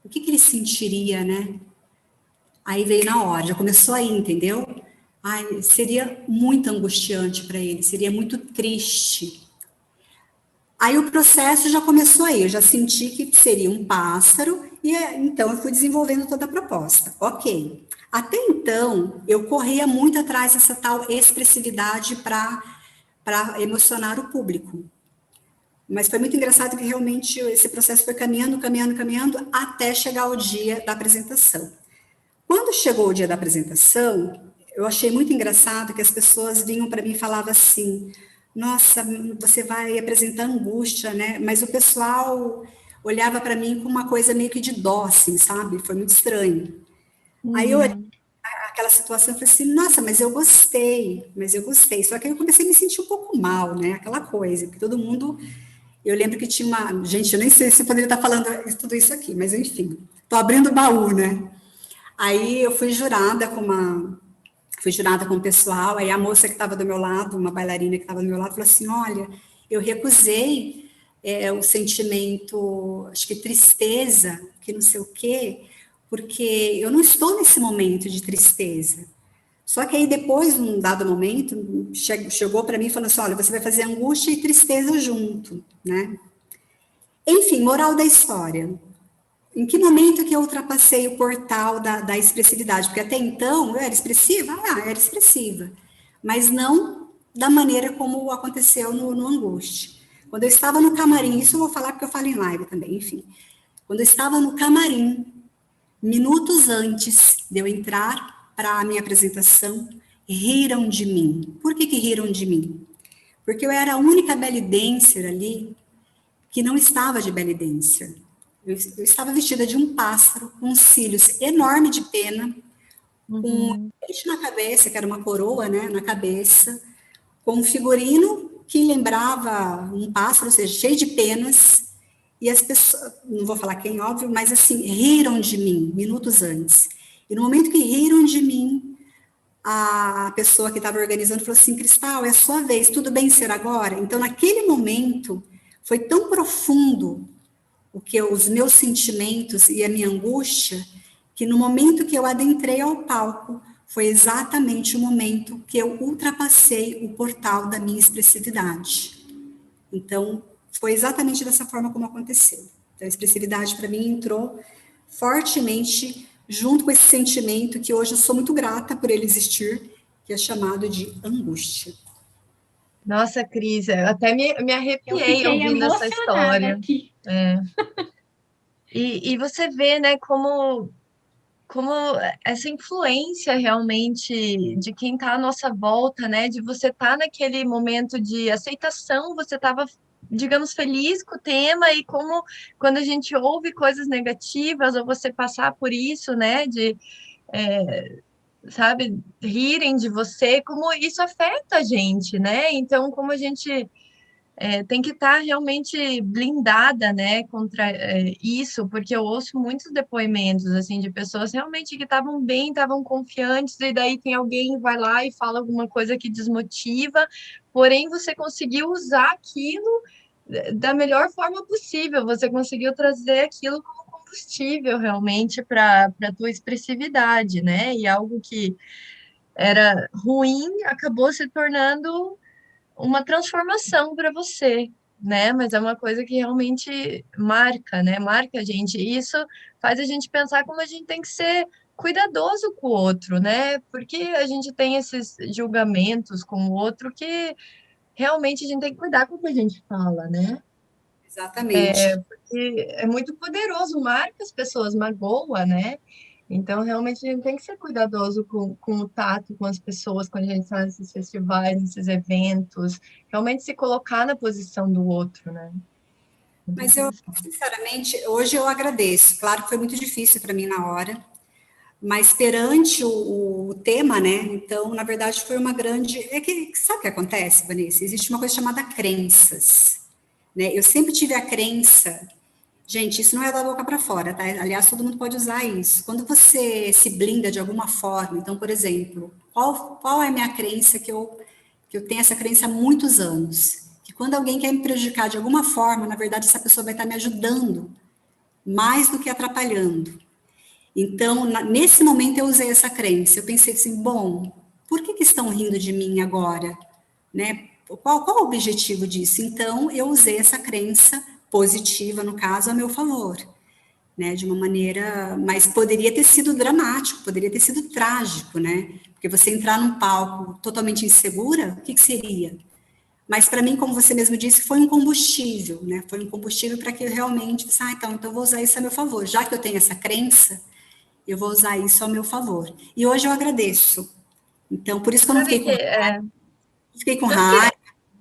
o que ele sentiria, né? Aí veio na hora, já começou aí, entendeu? Ai, seria muito angustiante para ele, seria muito triste. Aí o processo já começou aí, eu já senti que seria um pássaro Então, eu fui desenvolvendo toda a proposta. Ok. Até então, eu corria muito atrás dessa tal expressividade para emocionar o público. Mas foi muito engraçado que realmente esse processo foi caminhando, até chegar o dia da apresentação. Quando chegou o dia da apresentação, eu achei muito engraçado que as pessoas vinham para mim e falavam assim: nossa, você vai apresentar angústia, né? Mas o pessoal olhava para mim com uma coisa meio que de dó, assim, sabe? Foi muito estranho. Aí eu olhei aquela situação e falei assim: nossa, mas eu gostei. Só que aí eu comecei a me sentir um pouco mal, né? Aquela coisa, porque todo mundo. Eu lembro que tinha uma. Gente, eu nem sei se eu poderia estar falando tudo isso aqui, mas enfim, estou abrindo o baú, né? Aí eu fui jurada com o pessoal, aí a moça que estava do meu lado, uma bailarina que estava do meu lado, falou assim: olha, eu recusei o sentimento, acho que tristeza, que não sei o quê, porque eu não estou nesse momento de tristeza. Só que aí depois, num dado momento, chegou para mim e falou assim: olha, você vai fazer angústia e tristeza junto, né? Enfim, moral da história. Em que momento que eu ultrapassei o portal da expressividade? Porque até então eu era expressiva? Era expressiva. Mas não da maneira como aconteceu no Angústia. Quando eu estava no camarim, isso eu vou falar porque eu falo em live também, enfim. Quando eu estava no camarim, minutos antes de eu entrar para a minha apresentação, riram de mim. Por que riram de mim? Porque eu era a única belly dancer ali que não estava de belly dancer. Eu estava vestida de um pássaro, com cílios enormes de pena, com um peixe na cabeça, que era uma coroa, né, na cabeça, com um figurino que lembrava um pássaro, ou seja, cheio de penas, e as pessoas, não vou falar quem, óbvio, mas assim, riram de mim, minutos antes. E no momento que riram de mim, a pessoa que estava organizando falou assim: Cristal, é a sua vez, tudo bem ser agora? Então, naquele momento, foi tão profundo os meus sentimentos e a minha angústia, que no momento que eu adentrei ao palco, foi exatamente o momento que eu ultrapassei o portal da minha expressividade. Então, foi exatamente dessa forma como aconteceu. Então, a expressividade, para mim, entrou fortemente junto com esse sentimento que hoje eu sou muito grata por ele existir, que é chamado de angústia. Nossa, Cris, eu até me arrepiei ouvindo essa história. Aqui. E você vê, né, como essa influência realmente de quem está à nossa volta, né, de você estar naquele momento de aceitação, você estava, digamos, feliz com o tema, e como quando a gente ouve coisas negativas, ou você passar por isso, né, de sabe, rirem de você, como isso afeta a gente, né? Então, como a gente tem que estar realmente blindada, né, contra isso, porque eu ouço muitos depoimentos, assim, de pessoas realmente que estavam bem, estavam confiantes, e daí tem alguém que vai lá e fala alguma coisa que desmotiva, porém você conseguiu usar aquilo da melhor forma possível, você conseguiu trazer aquilo como combustível realmente para a tua expressividade, né? E algo que era ruim acabou se tornando uma transformação para você, né? Mas é uma coisa que realmente marca, né? Marca a gente. E isso faz a gente pensar como a gente tem que ser cuidadoso com o outro, né? Porque a gente tem esses julgamentos com o outro que realmente a gente tem que cuidar com o que a gente fala, né? Exatamente. Porque é muito poderoso, marca as pessoas, magoa, né? Então, realmente, a gente tem que ser cuidadoso com o tato, com as pessoas, quando a gente está nesses festivais, nesses eventos, realmente se colocar na posição do outro, né? Mas eu, sinceramente, hoje eu agradeço. Claro que foi muito difícil para mim na hora, mas perante o tema, né? Então, na verdade, foi uma grande. Sabe o que acontece, Vanessa? Existe uma coisa chamada crenças, né? Eu sempre tive a crença. Gente, isso não é da boca para fora, tá? Aliás, todo mundo pode usar isso. Quando você se blinda de alguma forma, então, por exemplo, qual é a minha crença que eu tenho essa crença há muitos anos? Que quando alguém quer me prejudicar de alguma forma, na verdade, essa pessoa vai estar me ajudando mais do que atrapalhando. Então, nesse momento, eu usei essa crença. Eu pensei assim, bom, por que estão rindo de mim agora? Né? Qual o objetivo disso? Então, eu usei essa crença positiva, no caso, a meu favor. né, de uma maneira, mas poderia ter sido dramático, poderia ter sido trágico, né, porque você entrar num palco totalmente insegura, o que seria? Mas para mim, como você mesmo disse, foi um combustível, né, foi um combustível para que eu realmente, então eu vou usar isso a meu favor, já que eu tenho essa crença, eu vou usar isso ao meu favor. E hoje eu agradeço. Então, por isso que eu não Sabe que, fiquei com sabe que raiva,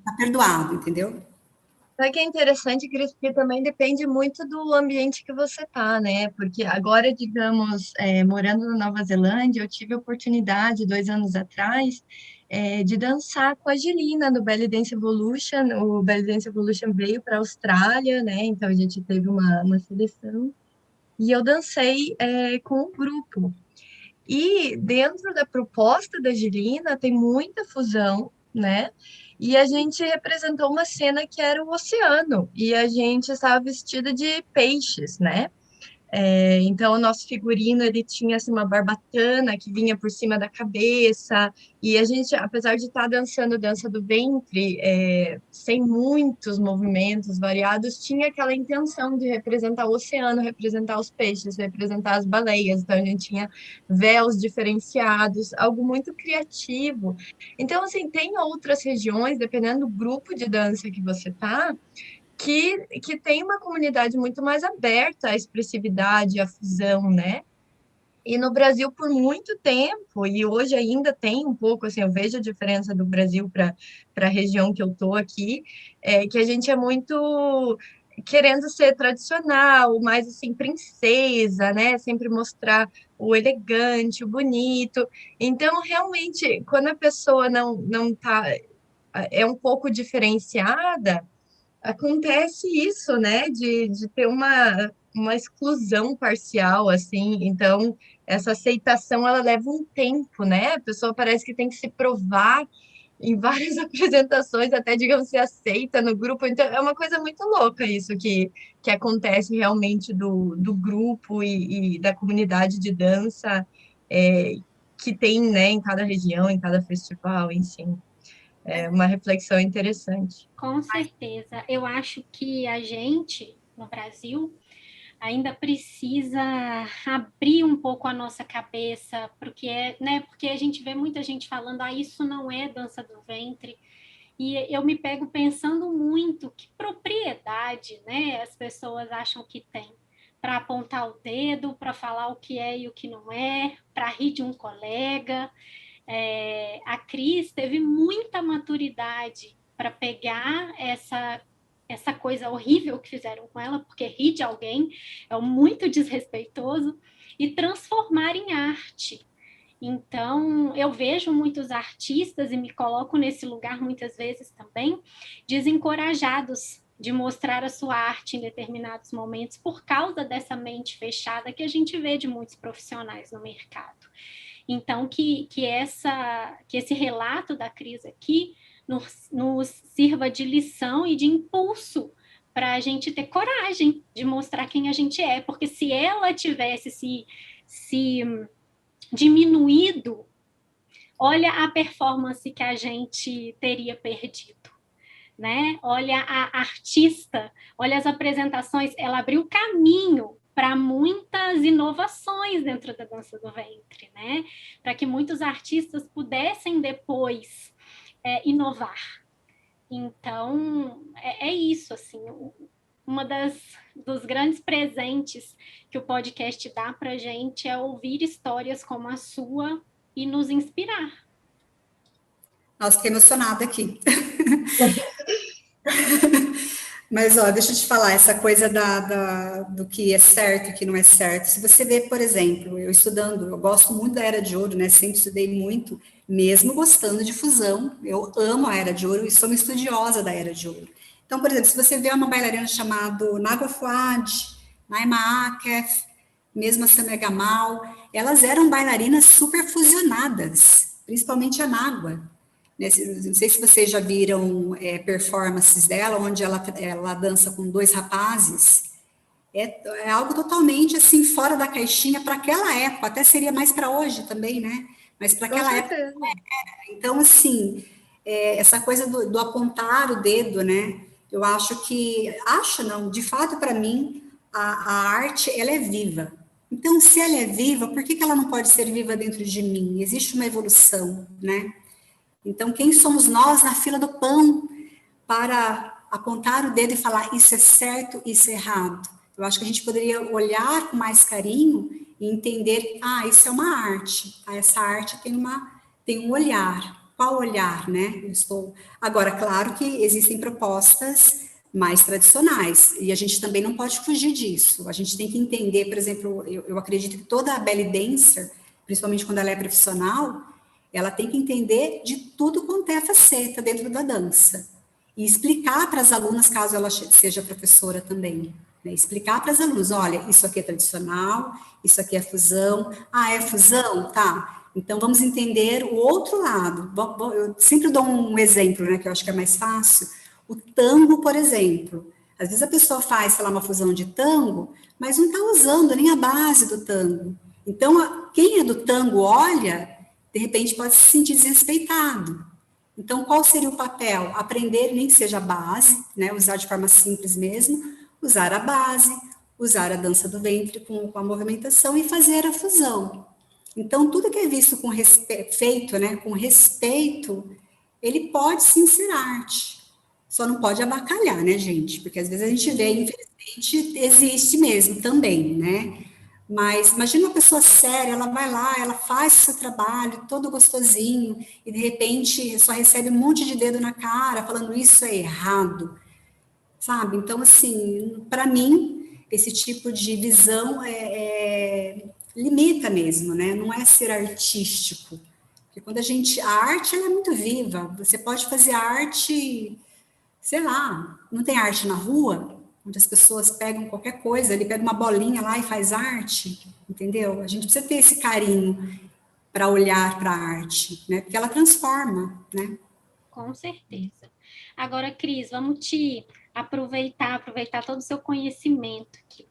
tá perdoado, entendeu? Sabe que é interessante, Cris, porque também depende muito do ambiente que você tá, né? Porque agora, digamos, morando na Nova Zelândia, eu tive a oportunidade, 2 anos atrás, de dançar com a Angelina do Belly Dance Evolution. O Belly Dance Evolution veio para a Austrália, né? Então a gente teve uma seleção. E eu dancei, com o grupo. E dentro da proposta da Angelina tem muita fusão, né? E a gente representou uma cena que era o oceano, e a gente estava vestida de peixes, né? Então, o nosso figurino, ele tinha assim, uma barbatana que vinha por cima da cabeça, e a gente, apesar de estar dançando dança do ventre, sem muitos movimentos variados, tinha aquela intenção de representar o oceano, representar os peixes, representar as baleias. Então, a gente tinha véus diferenciados, algo muito criativo. Então, assim, tem outras regiões, dependendo do grupo de dança que você tá, que tem uma comunidade muito mais aberta à expressividade, à fusão, né? E no Brasil, por muito tempo, e hoje ainda tem um pouco, assim, eu vejo a diferença do Brasil para a região que eu estou aqui, que a gente é muito querendo ser tradicional, mais assim, princesa, né? Sempre mostrar o elegante, o bonito. Então, realmente, quando a pessoa não tá, é um pouco diferenciada, acontece isso, né, de ter uma exclusão parcial, assim, então essa aceitação, ela leva um tempo, né, a pessoa parece que tem que se provar em várias apresentações, até, digamos, ser aceita no grupo, então é uma coisa muito louca isso que acontece realmente do grupo e da comunidade de dança, que tem, né, em cada região, em cada festival, enfim. É uma reflexão interessante. Com certeza. Eu acho que a gente, no Brasil, ainda precisa abrir um pouco a nossa cabeça, porque, né, porque a gente vê muita gente falando, isso não é dança do ventre, e eu me pego pensando muito que propriedade, né, as pessoas acham que tem para apontar o dedo, para falar o que é e o que não é, para rir de um colega. A Cris teve muita maturidade para pegar essa coisa horrível que fizeram com ela, porque rir de alguém é muito desrespeitoso, e transformar em arte. Então, eu vejo muitos artistas, e me coloco nesse lugar muitas vezes também, desencorajados de mostrar a sua arte em determinados momentos por causa dessa mente fechada que a gente vê de muitos profissionais no mercado. Então, que esse relato da Cris aqui nos sirva de lição e de impulso para a gente ter coragem de mostrar quem a gente é, porque se ela tivesse se diminuído, olha a performance que a gente teria perdido, né? Olha a artista, olha as apresentações, ela abriu caminho para muitas inovações dentro da dança do ventre, né? Para que muitos artistas pudessem depois inovar. Então, é isso, assim, dos grandes presentes que o podcast dá para a gente é ouvir histórias como a sua e nos inspirar. Nossa, fiquei emocionada aqui. Mas, deixa eu te falar, essa coisa do que é certo e que não é certo. Se você vê, por exemplo, eu gosto muito da Era de Ouro, né? Sempre estudei muito, mesmo gostando de fusão. Eu amo a Era de Ouro e sou uma estudiosa da Era de Ouro. Então, por exemplo, se você vê uma bailarina chamada Nagua Fouad, Naima Akef, mesmo a Samia Gamal, elas eram bailarinas super fusionadas, principalmente a Nagua. Não sei se vocês já viram performances dela, onde ela dança com 2 rapazes. É algo totalmente assim fora da caixinha para aquela época, até seria mais para hoje também, né? Mas para aquela época. Então, assim, essa coisa do apontar o dedo, né? Eu acho que, de fato, para mim, a arte, ela é viva. Então, se ela é viva, por que ela não pode ser viva dentro de mim? Existe uma evolução, né? Então, quem somos nós na fila do pão para apontar o dedo e falar isso é certo, isso é errado? Eu acho que a gente poderia olhar com mais carinho e entender, isso é uma arte. Essa arte tem um olhar. Qual olhar, né? Agora, claro que existem propostas mais tradicionais, e a gente também não pode fugir disso. A gente tem que entender, por exemplo, eu acredito que toda a belly dancer, principalmente quando ela é profissional, ela tem que entender de tudo quanto é faceta dentro da dança. E explicar para as alunas, caso ela seja professora também, né? Explicar para as alunas, olha, isso aqui é tradicional, isso aqui é fusão. É fusão? Tá. Então, vamos entender o outro lado. Eu sempre dou um exemplo, né, que eu acho que é mais fácil. O tango, por exemplo. Às vezes a pessoa faz, sei lá, uma fusão de tango, mas não está usando nem a base do tango. Então, quem é do tango olha, de repente pode se sentir desrespeitado. Então, qual seria o papel? Aprender, nem que seja a base, né? Usar de forma simples mesmo, usar a base, usar a dança do ventre com a movimentação e fazer a fusão. Então, tudo que é visto com feito, né, com respeito, ele pode sim ser arte. Só não pode abacalhar, né, gente? Porque às vezes a gente vê, infelizmente, existe mesmo também, né? Mas imagina uma pessoa séria, ela vai lá, ela faz o seu trabalho todo gostosinho e de repente só recebe um monte de dedo na cara falando isso é errado, sabe? Então, assim, para mim, esse tipo de visão limita mesmo, né? Não é ser artístico. Porque quando a arte ela é muito viva, você pode fazer arte, sei lá, não tem arte na rua, onde as pessoas pegam qualquer coisa, ele pega uma bolinha lá e faz arte, entendeu? A gente precisa ter esse carinho para olhar para a arte, né? Porque ela transforma, né? Com certeza. Agora, Cris, vamos te aproveitar todo o seu conhecimento aqui.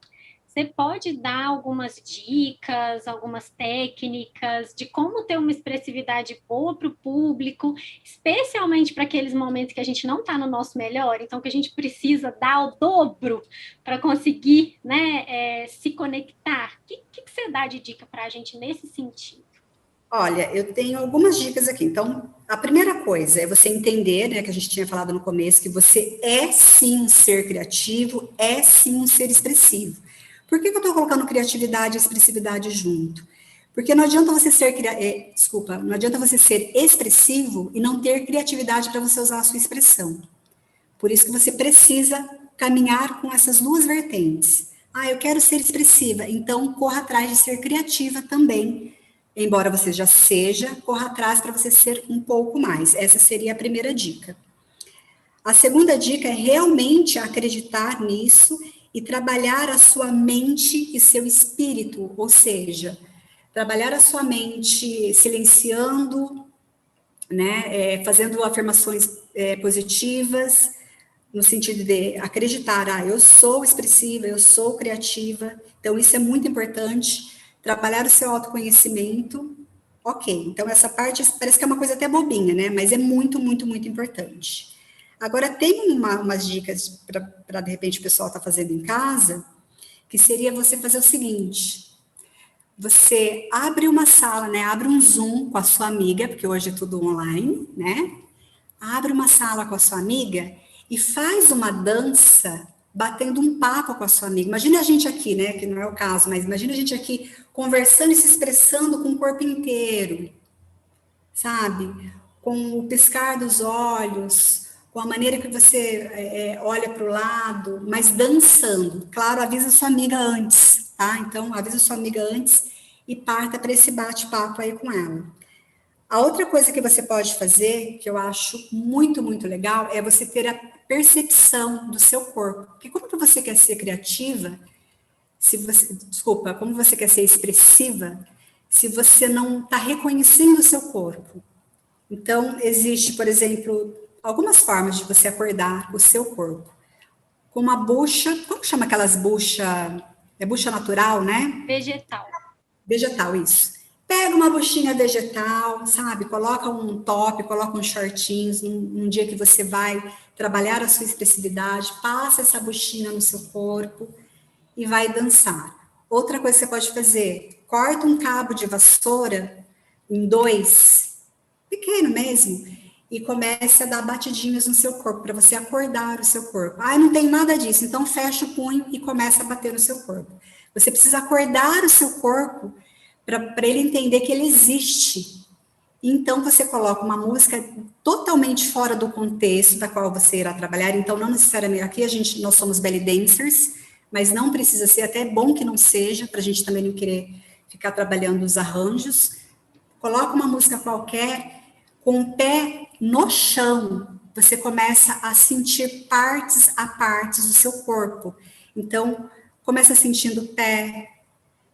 Você pode dar algumas dicas, algumas técnicas de como ter uma expressividade boa para o público, especialmente para aqueles momentos que a gente não está no nosso melhor, então que a gente precisa dar o dobro para conseguir, né, se conectar. O que você dá de dica para a gente nesse sentido? Olha, eu tenho algumas dicas aqui. Então, a primeira coisa é você entender, né, que a gente tinha falado no começo, que você é sim um ser criativo, é sim um ser expressivo. Por que eu estou colocando criatividade e expressividade junto? Porque não adianta você não adianta você ser expressivo e não ter criatividade para você usar a sua expressão. Por isso que você precisa caminhar com essas duas vertentes. Eu quero ser expressiva, então corra atrás de ser criativa também. Embora você já seja, corra atrás para você ser um pouco mais. Essa seria a primeira dica. A segunda dica é realmente acreditar nisso e trabalhar a sua mente e seu espírito, ou seja, trabalhar a sua mente silenciando, né, fazendo afirmações positivas, no sentido de acreditar, eu sou expressiva, eu sou criativa, então isso é muito importante, trabalhar o seu autoconhecimento, ok, então essa parte parece que é uma coisa até bobinha, né, mas é muito, muito, muito importante. Agora, tem umas dicas para, de repente, o pessoal está fazendo em casa, que seria você fazer o seguinte, você abre uma sala, né, abre um Zoom com a sua amiga, porque hoje é tudo online, né, abre uma sala com a sua amiga e faz uma dança batendo um papo com a sua amiga. Imagina a gente aqui, né, que não é o caso, mas imagina a gente aqui conversando e se expressando com o corpo inteiro, sabe? Com o piscar dos olhos, com a maneira que você olha para o lado, mas dançando. Claro, avisa sua amiga antes, tá? Então, avisa sua amiga antes e parta para esse bate-papo aí com ela. A outra coisa que você pode fazer, que eu acho muito, muito legal, é você ter a percepção do seu corpo. Porque como que você quer ser criativa, como você quer ser expressiva, se você não está reconhecendo o seu corpo? Então, existe, por exemplo, algumas formas de você acordar o seu corpo. Com uma bucha, como chama aquelas buchas? É bucha natural, né? Vegetal. Vegetal, isso. Pega uma buchinha vegetal, sabe? Coloca um top, coloca uns shortinhos, num dia que você vai trabalhar a sua expressividade, passa essa buchinha no seu corpo e vai dançar. Outra coisa que você pode fazer, corta um cabo de vassoura em 2, pequeno mesmo, e comece a dar batidinhas no seu corpo, para você acordar o seu corpo. Ah, não tem nada disso, então fecha o punho e começa a bater no seu corpo. Você precisa acordar o seu corpo para ele entender que ele existe. Então, você coloca uma música totalmente fora do contexto da qual você irá trabalhar. Então, não necessariamente, aqui nós somos belly dancers, mas não precisa ser, até é bom que não seja, para a gente também não querer ficar trabalhando os arranjos. Coloca uma música qualquer, com o pé no chão, você começa a sentir partes a partes do seu corpo. Então, começa sentindo o pé,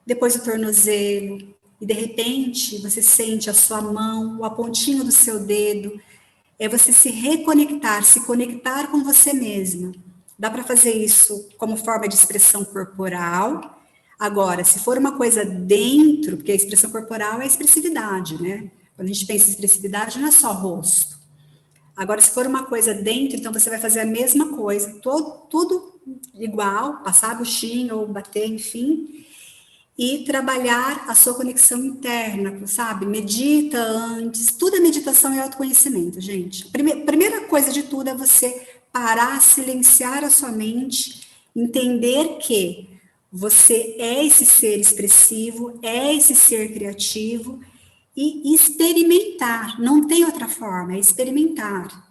depois o tornozelo, e de repente você sente a sua mão, a pontinha do seu dedo. É você se reconectar, se conectar com você mesma. Dá para fazer isso como forma de expressão corporal. Agora, se for uma coisa dentro, porque a expressão corporal é a expressividade, né? Quando a gente pensa em expressividade, não é só rosto. Agora, se for uma coisa dentro, então você vai fazer a mesma coisa, tudo igual, passar a buchinha ou bater, enfim, e trabalhar a sua conexão interna, sabe? Medita antes, tudo é meditação e autoconhecimento, gente. Primeira coisa de tudo é você parar, silenciar a sua mente, entender que você é esse ser expressivo, é esse ser criativo, e experimentar, não tem outra forma, é experimentar.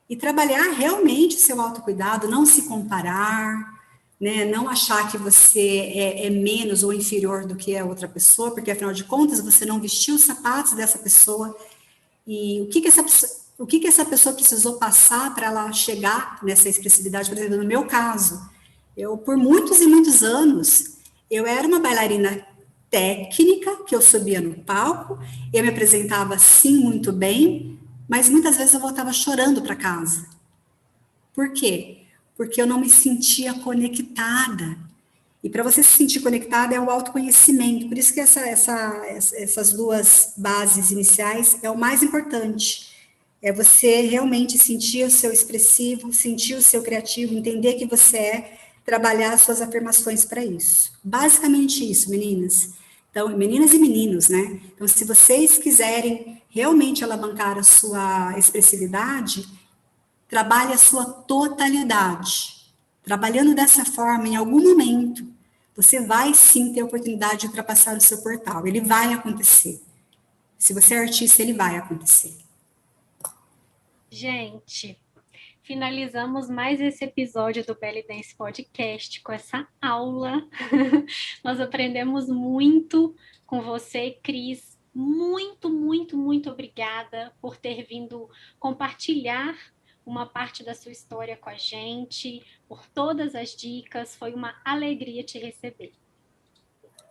E trabalhar realmente o seu autocuidado, não se comparar, né? Não achar que você é menos ou inferior do que a outra pessoa, porque afinal de contas você não vestiu os sapatos dessa pessoa. E o que essa pessoa precisou passar para ela chegar nessa expressividade? Por exemplo, no meu caso, eu por muitos e muitos anos, eu era uma bailarina técnica, que eu subia no palco, eu me apresentava assim muito bem, mas muitas vezes eu voltava chorando para casa. Por quê? Porque eu não me sentia conectada. E para você se sentir conectada é o autoconhecimento. Por isso que essas duas bases iniciais é o mais importante. É você realmente sentir o seu expressivo, sentir o seu criativo, entender que você é, trabalhar as suas afirmações para isso. Basicamente isso, meninas. Então, meninas e meninos, né? Então, se vocês quiserem realmente alavancar a sua expressividade, trabalhe a sua totalidade. Trabalhando dessa forma, em algum momento, você vai sim ter a oportunidade de ultrapassar o seu portal. Ele vai acontecer. Se você é artista, ele vai acontecer. Gente, finalizamos mais esse episódio do Belly Dance Podcast com essa aula. Nós aprendemos muito com você, Cris. Muito, muito, muito obrigada por ter vindo compartilhar uma parte da sua história com a gente, por todas as dicas. Foi uma alegria te receber.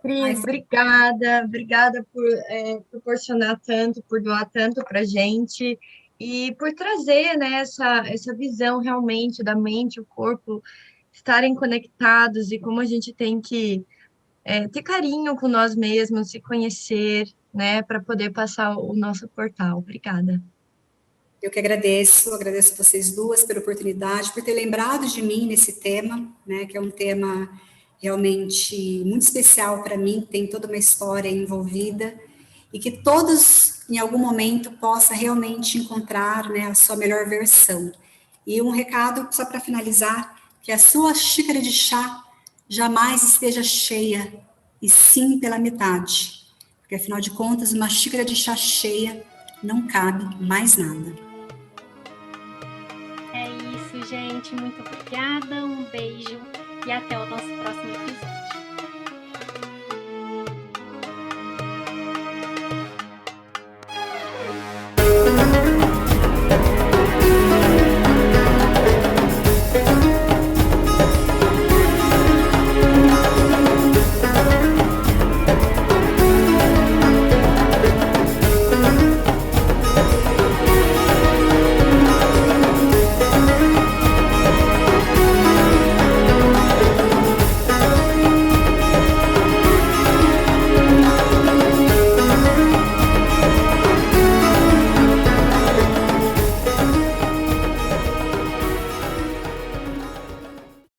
Cris, obrigada por proporcionar tanto, por doar tanto para a gente e por trazer, né, essa visão realmente da mente e o corpo estarem conectados e como a gente tem que ter carinho com nós mesmos, se conhecer, né, para poder passar o nosso portal. Obrigada. Eu que agradeço vocês duas pela oportunidade, por ter lembrado de mim nesse tema, né, que é um tema realmente muito especial para mim, tem toda uma história envolvida, e que todos, em algum momento, possam realmente encontrar, né, a sua melhor versão. E um recado, só para finalizar, que a sua xícara de chá jamais esteja cheia, e sim pela metade, porque afinal de contas, uma xícara de chá cheia não cabe mais nada. É isso, gente. Muito obrigada. Um beijo e até o nosso próximo episódio.